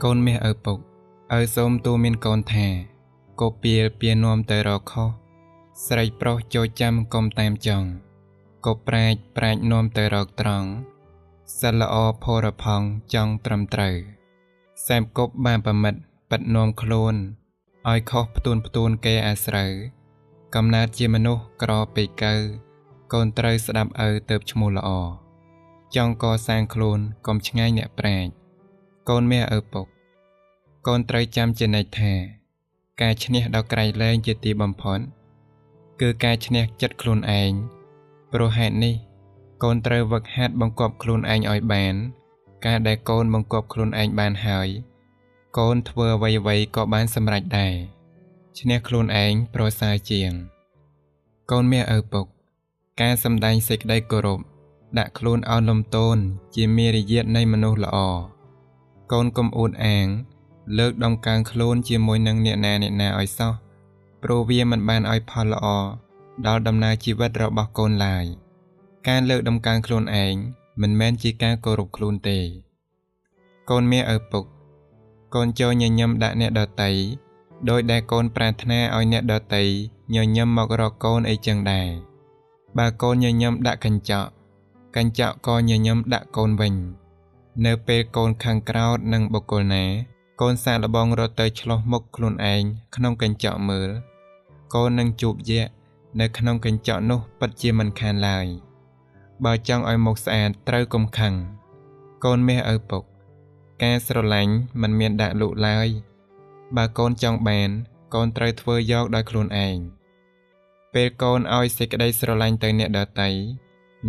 កូនមាសឪពុកឲ្យសូមទូមានកូនថាកូពៀលពៀនាំទៅរកខុសស្រីប្រុសចូលចាំកុំតាមចង់កូប្រាជ្ញនាំទៅរកត្រង់សិលល្អផរផង់ចង់ត្រឹមត្រូវសែមគប់បានប្រមិតប៉ិតនាំខ្លួនឲ្យខុសផ្ទួនគេអាស្រូវកំណើតជាមនុស្សក្រពេកកើកូនត្រូវស្ដាប់ឪទៅឈ្មោះល្អចង់កសាងខ្លួនកុំឆ្ងាយអ្នកប្រាជ្ញកូនមាសឪពុកកូនត្រូវចាំជានិច្ចថាការឈ្នះដល់ក្រៃលែងជាទីបំផុតគឺការឈ្នះចិត្តខ្លួនឯងព្រោះហេតុនេះកូនត្រូវវឹកហាត់បង្គាប់ខ្លួនឯងឲ្យបានការដែលកូនបង្គាប់ខ្លួនឯងបានហើយកូនធ្វើអ្វីៗក៏បានសម្រេចដែរឈ្នះខ្លួនឯងប្រសើរជាងកូនមាសឪពុកការសម្ដែងសេចក្តីគោរពដាក់ខ្លួនឲ្យលំទោនជាមារយាទនៃមនុស្សល្អកូនកុំអួតអាងលើកដំកើងខ្លួនជាមួយនឹងអ្នកណាឲ្យសោះព្រោះវាមិនបានឲ្យផលល្អដល់ដំណើរជីវិតរបស់កូនឡើយការលើកដំកើងខ្លួនឯងមិនមែនជាការគោរពខ្លួនទេកូនមាសឪពុកកូនចូលញញឹមដាក់អ្នកដទៃដោយដែលកូនប្រាថ្នាឲ្យអ្នកដទៃញញឹមមករកកូនអីចឹងដែរបើកូនញញឹមដាក់កញ្ចក់ក៏ញញឹមដាក់កូនវិញនៅពេលកូនខឹងក្រោធនឹងបុគ្គលណាកូនសាកល្បងរត់ទៅឆ្លោះមុខខ្លួនឯងក្នុងកញ្ចក់មើលកូននឹងជួបយក្សនៅក្នុងកញ្ចក់នោះពិតជាមិនខានឡើយបើចង់ឲ្យមុខស្អាតត្រូវកុំខឹងកូនមាសឪពុកការស្រឡាញ់មិនមានដាក់លក់ឡើយបើកូនចង់បានកូនត្រូវធ្វើយកដោយខ្លួនឯងពេលកូនឲ្យសេចក្តីស្រឡាញ់ទៅអ្នកដទៃ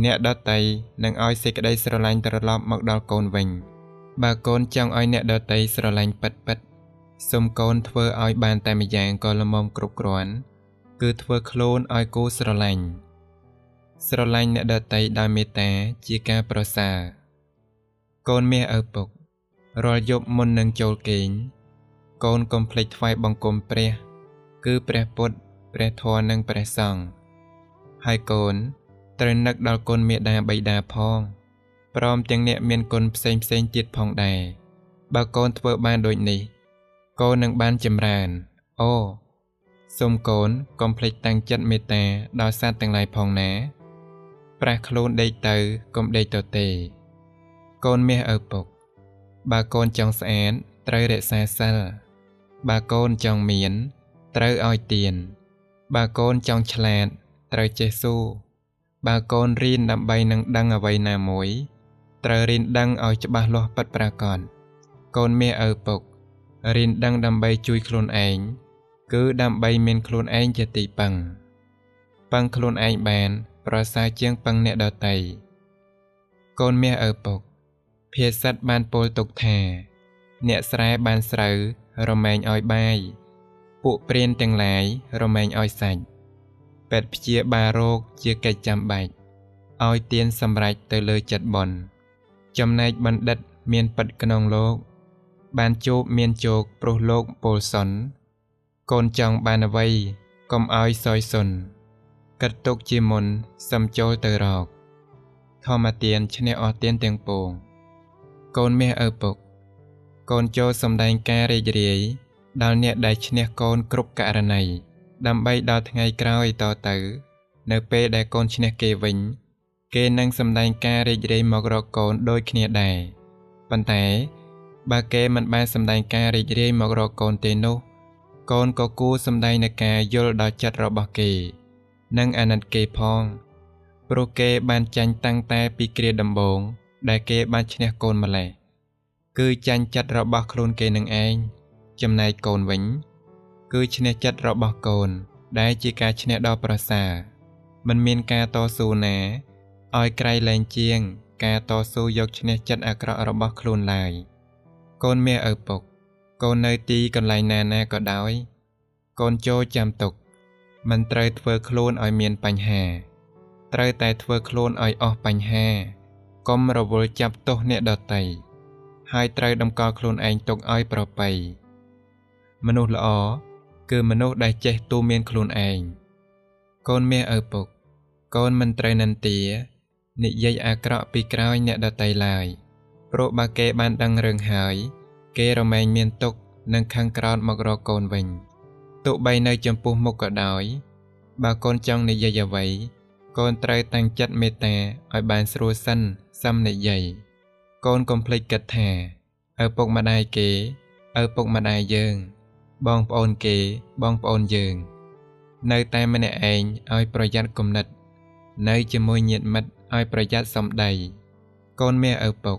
នឹងឲ្យសេចក្តីស្រឡាញ់ត្រឡប់មកដល់កូនវិញបើកូនចង់ឲ្យអ្នកដទៃស្រឡាញ់ពិតសូមកូនធ្វើឲ្យបានតែម្យ៉ាងក៏ល្មមគ្រប់គ្រាន់គឺធ្វើខ្លួនឲ្យគូស្រឡាញ់អ្នកដទៃដោយមេត្តាជាការប្រសើរកូនមាសឪពុករាល់យប់មុននឹងចូលគេងកូនកុំភ្លេចថ្វាយបង្គំព្រះគឺព្រះពុទ្ធព្រះធម៌និងព្រះសង្ឃហើយកូនត្រូវនឹកដល់គុណមេដាបិតាផងព្រមទាំងអ្នកមានគុណផ្សេងទៀតផងដែរបើកូនធ្វើបានដូចនេះកូននឹងបានចម្រើនអូសូមកូនកុំភ្លេចតាំងចិត្តមេត្តាដល់សត្វទាំងឡាយផងណាប្រះខ្លួនដេកទៅកុំដេកទៅទេកូនមាសឪពុកបើកូនចង់ស្អាតត្រូវរក្សាសិលបើកូនចង់មានត្រូវឲ្យទានបើកូនចង់ឆ្លាតត្រូវចេះស៊ូបើកូនរៀនដើម្បីនឹងដឹងអ្វីណាមួយត្រូវរៀនដឹងឲ្យច្បាស់លាស់ពិតប្រាកដកូនមាសឪពុករៀនដឹងដើម្បីជួយខ្លួនឯងគឺដើម្បីមានខ្លួនឯងជាទីពឹងខ្លួនឯងបានប្រសើរជាងពឹងអ្នកដទៃកូនមាសឪពុកភាសិតបានពោលទុកថាអ្នកស្រែបានស្រូវរមែងឲ្យបាយពួកព្រានទាំងឡាយរមែងឲ្យសាច់ពេទ្យព្យាបាលរោគជាកិច្ចចាំបាច់ឲ្យទានសម្រេចទៅលើចិត្តបុណ្យចំណែកបណ្ឌិតមានពិតក្នុងលោកបានជួបមានជោគព្រោះលោកពោលសុនកូនចង់បានអ្វីកុំឲ្យសោយសុនគិតទុកជាមុនសឹមចូលទៅរកធម្មទានឈ្នះអស់ទានទាំងពងកូនមាសឪពុកកូនចូលសម្ដែងការរីករាយដល់អ្នកដែលឈ្នះកូនគ្រប់ករណីដើម្បីដល់ថ្ងៃក្រោយតទៅនៅពេលដែលកូនឈ្នះគេវិញគេនឹងសម្ដែងការរីករាយមករកកូនដូចគ្នាដែរប៉ុន្តែបើគេមិនបានសម្ដែងការរីករាយមករកកូនទេនោះកូនក៏គួរសម្ដែងនូវការយល់ដល់ចិត្តរបស់គេនិងអាណិតគេផងព្រោះគេបានចាញ់តាំងតែពីគ្រាដំបូងដែលគេបានឈ្នះកូនម្លេះគឺចាញ់ចិត្តរបស់ខ្លួនគេនឹងឯងចំណែកកូនវិញគឺឈ្នះចិត្តរបស់កូនដែលជាការឈ្នះដ៏ប្រសើរមិនមានការតស៊ូណាឲ្យក្រៃលែងជាងការតស៊ូយកឈ្នះចិត្តអាក្រក់របស់ខ្លួនឡើយកូនមាសឪពុកកូននៅទីកន្លែងណាក៏ដោយកូនចូលចាំទុកមិនត្រូវធ្វើខ្លួនឲ្យមានបញ្ហាត្រូវតែធ្វើខ្លួនឲ្យអស់បញ្ហាកុំរវល់ចាប់ទោសអ្នកដទៃហើយត្រូវតម្កល់ខ្លួនឯងទុកឲ្យប្រពៃមនុស្សល្អគឺមនុស្សដែលចេះទូមានខ្លួនឯងកូនមាសឪពុកកូនមិនត្រូវនិន្ទានិយាយអាក្រក់ពីក្រោយអ្នកដទៃឡើយព្រោះបើគេបានដឹងរឿងហើយ គេរមែងមានទុកនឹងខាងក្រោតមករកកូនវិញទោះបីនៅចំពោះមុខក៏ដោយបើកូនចង់និយាយអ្វីកូនត្រូវតាំងចិត្តមេត្តាឲ្យបានស្រួលសិនសឹមនិយាយកូនកុំភ្លេចគិតថាឪពុកម្ដាយគេឪពុកម្ដាយយើងបងប្អូនគេបងប្អូនយើងនៅតែម្នាក់ឯងឲ្យប្រយ័ត្នគំនិតនៅជាមួយញាតិមិត្តឲ្យប្រយ័ត្នសម្ដីកូនមាសឪពុក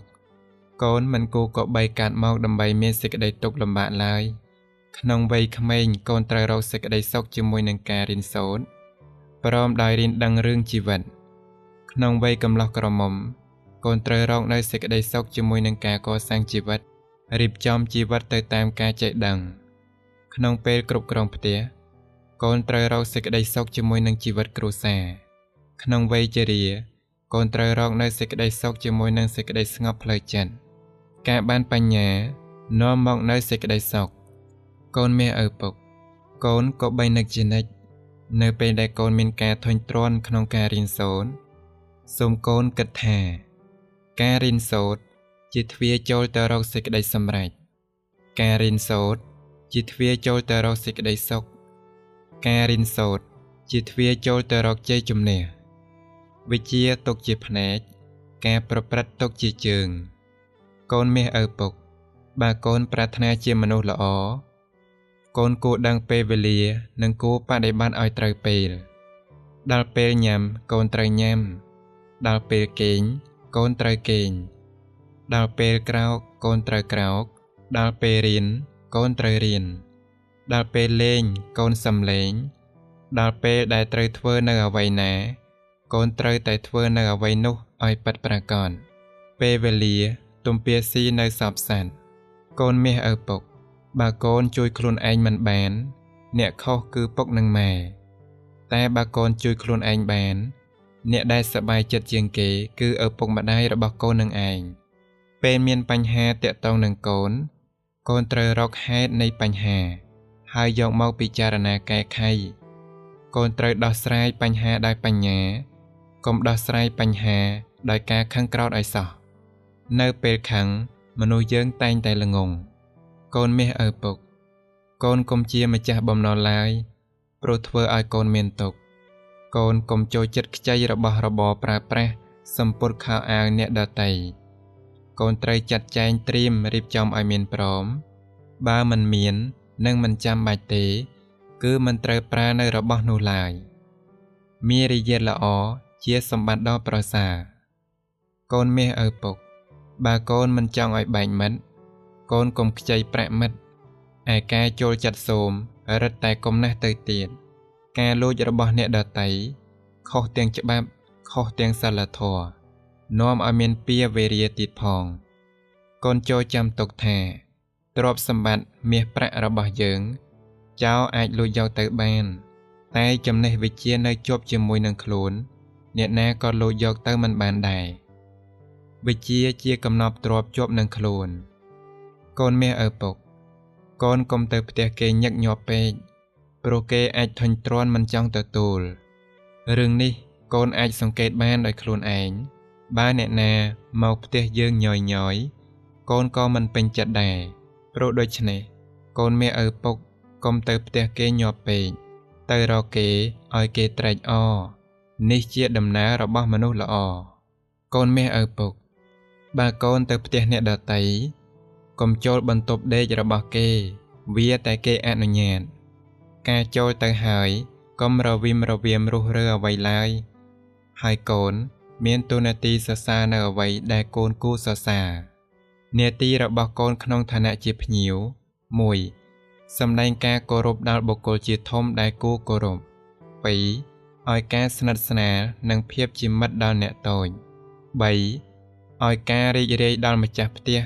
កូនមិនគួរក៏បីកាត់មកដើម្បីមានសេចក្តីទុក្ខលំបាកឡើយក្នុងវ័យក្មេងកូនត្រូវរកសេចក្តីសុខជាមួយនឹងការរៀនសូត្រព្រមដោយរៀនដឹងរឿងជីវិតក្នុងវ័យកំឡោះក្រមុំកូនត្រូវរកនៅសេចក្តីសុខជាមួយនឹងការកសាងជីវិតរៀបចំជីវិតទៅតាមការចេះដឹងក្នុងពេលគ្រប់គ្រងផ្ទះកូនត្រូវរកសេចក្តីសុខជាមួយនឹងជីវិតគ្រួសារក្នុងវ័យជរាកូនត្រូវរកនៅសេចក្តីសុខជាមួយនឹងសេចក្តីស្ងប់ផ្លូវចិត្តការបានបញ្ញានាំមកនៅសេចក្តីសុខកូនមាសឪពុកកូនក៏បីនឹកជានិច្ចនៅពេលដែលកូនមានការធុញទ្រាន់ក្នុងការរៀនសូត្រសូមកូនគិតថាការរៀនសូត្រជាទ្វារចូលទៅរកសេចក្តីសម្រេចការរៀនសូត្រជាទ្វារចូលទៅរកសេចក្តីសុខការរៀនសូត្រជាទ្វារចូលទៅរកជ័យជំនះវិជ្ជាទុកជាភ្នែកការប្រព្រឹត្តទុកជាជើងកូនមាសឪពុកបើកូនប្រាថ្នាជាមនុស្សល្អកូនគួរដឹងពេលវេលានិងគួរបដិបត្តិឲ្យត្រូវពេលដល់ពេលញ៉ាំកូនត្រូវញ៉ាំដល់ពេលគេងកូនត្រូវគេងដល់ពេលក្រោកកូនត្រូវក្រោកដល់ពេលរៀនកូនត្រូវរៀនដល់ពេលលេងកូនសំលេងដល់ពេលដែលត្រូវធ្វើនៅអ្វីណាកូនត្រូវតែធ្វើនៅអ្វីនោះឲ្យពិតប្រាកដពេលវេលាទំពាស៊ីនៅសពសត្វកូនមាសឪពុកបើកូនជួយខ្លួនឯងមិនបានអ្នកខុសគឺពុកនិងម៉ែតែបើកូនជួយខ្លួនឯងបានអ្នកដែលសប្បាយចិត្តជាងគេគឺឪពុកម្ដាយរបស់កូននឹងឯងពេលមានបញ្ហាទាក់ទងនឹងកូនកូនត្រូវរកហេតុនៃបញ្ហាហើយយកមកពិចារណាកែខៃកូនត្រូវដោះស្រាយបញ្ហាដោយបញ្ញាកុំដោះស្រាយបញ្ហាដោយការខឹងក្រោធឲ្យសោះនៅពេលខឹងមនុស្សយើងតែងតែល្ងងកូនមាសឪពុកកូនកុំជាម្ចាស់បំណុលឡើយព្រោះធ្វើឲ្យកូនមានទុក្ខកូនកុំចូលចិត្តខ្ចីរបស់របរប្រើប្រាស់សម្ពុតខោអាវអ្នកដទៃកូនត្រូវចាត់ចែងត្រៀមរៀបចំឲ្យមានព្រមបើមិនមាននិងមិនចាំបាច់ទេគឺមិនត្រូវប្រើនៅរបស់នោះឡើយមារយាទល្អជាសម្បត្តិដ៏ប្រសើរកូនមាសឪពុកបើកូនមិនចង់ឲ្យបែកមិត្តកូនកុំខ្ចីប្រាក់មិត្តឯការចូលចិត្តសូមរឹតតែកុំណាស់ទៅទៀតការលួចរបស់អ្នកដទៃខុសទាំងច្បាប់ខុសទាំងសីលធម៌នាំឲ្យមានពៀរវេរាទៀតផងកូនចូលចាំទុកថាទ្រព្យសម្បត្តិមាសប្រាក់របស់យើងចៅអាចលួចយកទៅបានតែចំណេះវិជ្ជានៅជាប់ជាមួយនឹងខ្លួនអ្នកណាក៏លួចយកទៅមិនបានដែរវិជ្ជាជាកំណប់ទ្រព្យជាប់នឹងខ្លួនកូនមាសឪពុកកូនកុំទៅផ្ទះគេញឹកញាប់ពេកព្រោះគេអាចធុញទ្រាន់មិនចង់ទទួលរឿងនេះកូនអាចសង្កេតបានដោយខ្លួនឯងបើអ្នកណាមកផ្ទះយើងញយៗកូនក៏មិនពេញចិត្តដែរព្រោះដូច្នេះកូនមាសឪពុកកុំទៅផ្ទះគេញាប់ពេកទៅរកគេឲ្យគេត្រេកអរនេះជាដំណើររបស់មនុស្សល្អកូនមាសឪពុកបើកូនទៅផ្ទះអ្នកដទៃកុំចូលបន្ទប់ដេករបស់គេវាតែគេអនុញ្ញាតការចូលទៅហើយកុំរវីមរវាមរុះរើអ្វីឡើយហើយកូនមានតួនាទីសរសើរនៅអ្វីដែលកូនគួរសរសើរនាទីរបស់កូនក្នុងឋានៈជាភ្ញៀវ 1. សម្ដែងការគោរពដល់បុគ្គលជាធំដែលគួរគោរព 2. ឲ្យការស្និទ្ធស្នាលនិងភាពជាមិត្តដល់អ្នកតូច 3. ឲ្យការរីករាយដល់ម្ចាស់ផ្ទះ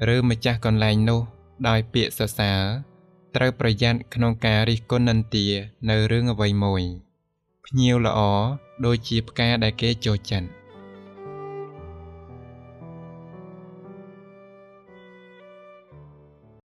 ឬម្ចាស់កន្លែងនោះដោយពាក្យសរសើរត្រូវប្រយ័ត្នក្នុងការរិះគន់និន្ទានៅរឿងអ្វីមួយភ្ញៀវល្អដូចជាផ្កាដែលគេចូលចិត្ត